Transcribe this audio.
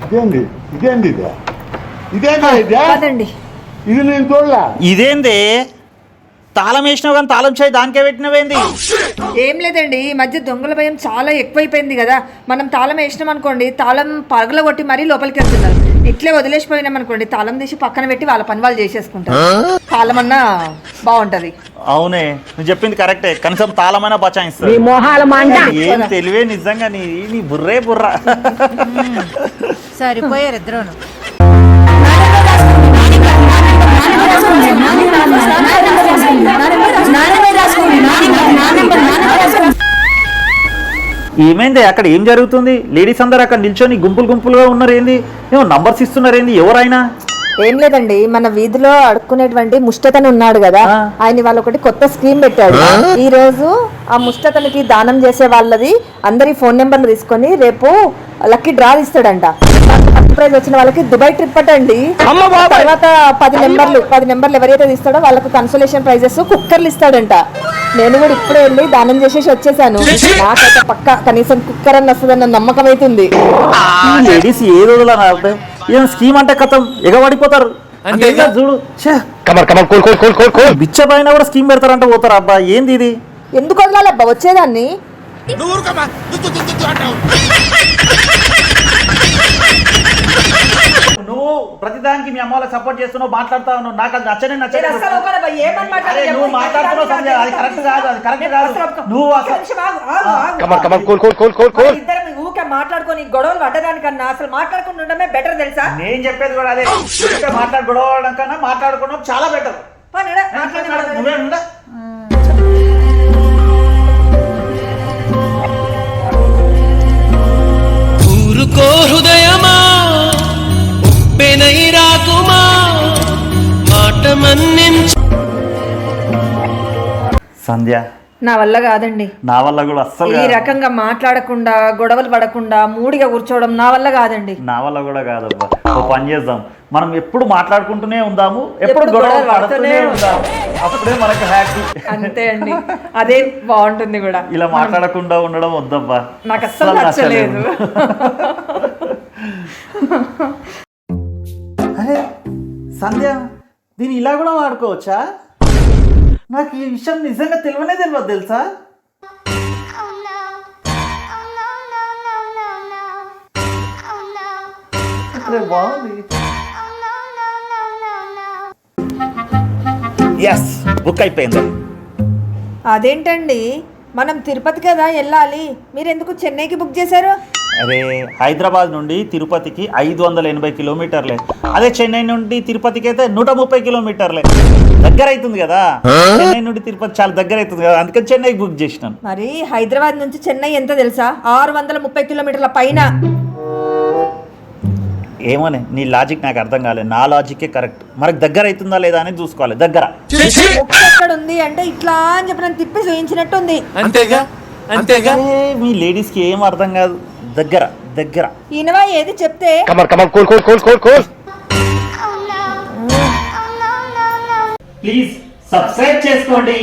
ఇదేంది ఇదేంది ఇదే ఇదేంది ఇదే అదండి. ఇది నేను చూడలే. ఇదేంది తాళం వేసినావు కానీ తాళం చేయి దానికే పెట్టినవేంది? ఏం లేదండి, ఈ మధ్య దొంగల భయం చాలా ఎక్కువైపోయింది కదా. మనం తాళం వేసినాం అనుకోండి, తాళం పగల కొట్టి మరీ లోపలికి వెళ్తున్నారు. ఇట్లే వదిలేసిపోయినాం అనుకోండి, తాళం తీసి పక్కన పెట్టి వాళ్ళ పని వాళ్ళు చేసేసుకుంటారు. తాళం అన్నా బాగుంటది. అవునే, నువ్వు చెప్పింది కరెక్టే. కనీసం తాళమైనా బచాయిస్తుంది. ఏం తెలివే నిజంగా, నీ బుర్రే బుర్ర. సరిపోయారు ఇద్దరును. ఏమైంది అక్కడ? ఏం జరుగుతుంది? లేడీస్ అందరు అక్కడ నిల్చొని గుంపులు గుంపులుగా ఉన్నారు ఏంది? ఏమో నంబర్స్ ఇస్తున్నారు ఏంది? ఎవరైనా? ఏం లేదండి, మన వీధిలో అడుక్కునేటువంటి ముష్టతను ఉన్నాడు కదా, ఆయన వాళ్ళు ఒకటి కొత్త స్కీమ్ పెట్టాడు. ఈ రోజు ఆ ముష్టతనికి దానం చేసే వాళ్ళది అందరి ఫోన్ నెంబర్లు తీసుకొని రేపు లక్కీ డ్రా తీస్తాడంట. ఫస్ట్ ప్రైజ్ వచ్చిన వాళ్ళకి దుబాయ్ ట్రిప్ అటండి. తర్వాత 10 నెంబర్లు ఎవరైతే తీస్తాడో వాళ్ళకు కన్సోలేషన్ ప్రైజెస్ కుక్కర్లు ఇస్తాడంట. నేను కూడా ఇప్పుడే వెళ్ళి దానం చేసేసి వచ్చేసాను. నాకైతే పక్క కనీసం కుక్కర్ అని వస్తుందన్న నమ్మకం అవుతుంది. లేడీస్ ఏదో ఏం స్కీమ్ అంటే కథం ఎగబడిపోతారు చూడు. బిచ్చ పైన కూడా స్కీమ్ పెడతారంటే పోతారు. అబ్బా ఏంది ఇది? ఎందుకు వదలాలబ్బా వచ్చేదాన్ని? నువ్వు ప్రతిదానికి మీ అమ్మ వాళ్ళకి సపోర్ట్ చేస్తున్నావు, మాట్లాడుతావు. నాకు అది నచ్చనే నచ్చలేదు. నువ్వు మాట్లాడుతున్నావు సంజయ్, అది కరెక్ట్ కాదు. అది కరెక్ట్ కాదు. నువ్వు ఊకే మాట్లాడుకొని గొడవలు పడ్డదానికన్నా అసలు మాట్లాడుకుని ఉండడమే బెటర్ తెలుసా? నేను చెప్పేది కూడా అదే. మాట్లాడు గొడవడం కన్నా మాట్లాడుకోవడం చాలా బెటర్. నువ్వే ఉందా? ఊరుకో హృదయమా, ఉప్పెనై రాకుమా, మాట మన్నించు. సంధ్య, నా వల్ల కాదండి. నా వల్ల కూడా అస్సలు ఈ రకంగా మాట్లాడకుండా గొడవలు పడకుండా మూడిగా కూర్చోవడం నా వల్ల కాదండి. నా వల్ల కూడా కాదబ్బా. ఓ పని చేద్దాం, మనం ఎప్పుడు మాట్లాడుకుంటూనే ఉందాము, ఎప్పుడు గొడవలు పడుతూనే ఉందాము. అప్పుడే మనకు హ్యాపీ. అంతే అండి, అదే బాగుంటుంది కూడా. ఇలా మాట్లాడకుండా ఉండడం వద్దబ్బా, నాకు అస్సలు నచ్చలేదు. అరే సంధ్య, దీన్ని ఇలా కూడా వాడుకోవచ్చా? నాకు ఈ విషయం నిజంగా తెలియదు తెలుసా? అరే బాగుంది. ఎస్, బుక్ అయిపోయింది. అదేంటండి, మనం తిరుపతి కదా వెళ్ళాలి, మీరు ఎందుకు చెన్నైకి బుక్ చేశారు? అరే హైదరాబాద్ నుండి తిరుపతికి 580 కిలోమీటర్లే. అదే చెన్నై నుండి తిరుపతికి అయితే 130 కిలోమీటర్లే. దగ్గర అవుతుంది కదా. చెన్నై నుండి తిరుపతి చాలా దగ్గర అవుతుంది కదా, అందుకని చెన్నైకి బుక్ చేసినాను. మరి హైదరాబాద్ నుంచి చెన్నై ఎంత తెలుసా? 630 కిలోమీటర్ల పైన. ఏమోనే, నీ లాజిక్ నాకు అర్థం కాలేదు. నా లాజిక్కే కరెక్ట్. మనకు దగ్గర అవుతుందా లేదా అని చూసుకోవాలి. దగ్గర ఎక్కడ ఉంది అంటే ఇట్లా అని చెప్పి నన్ను తిప్పి చూయించినట్టుంది. అంతేగా అంతేగా. మీ లేడీస్కి ఏం అర్థం కాదు. దగ్గర దగ్గర. ఈయనవా ఏది చెప్తే ప్లీజ్ సబ్స్క్రైబ్ చేసుకోండి.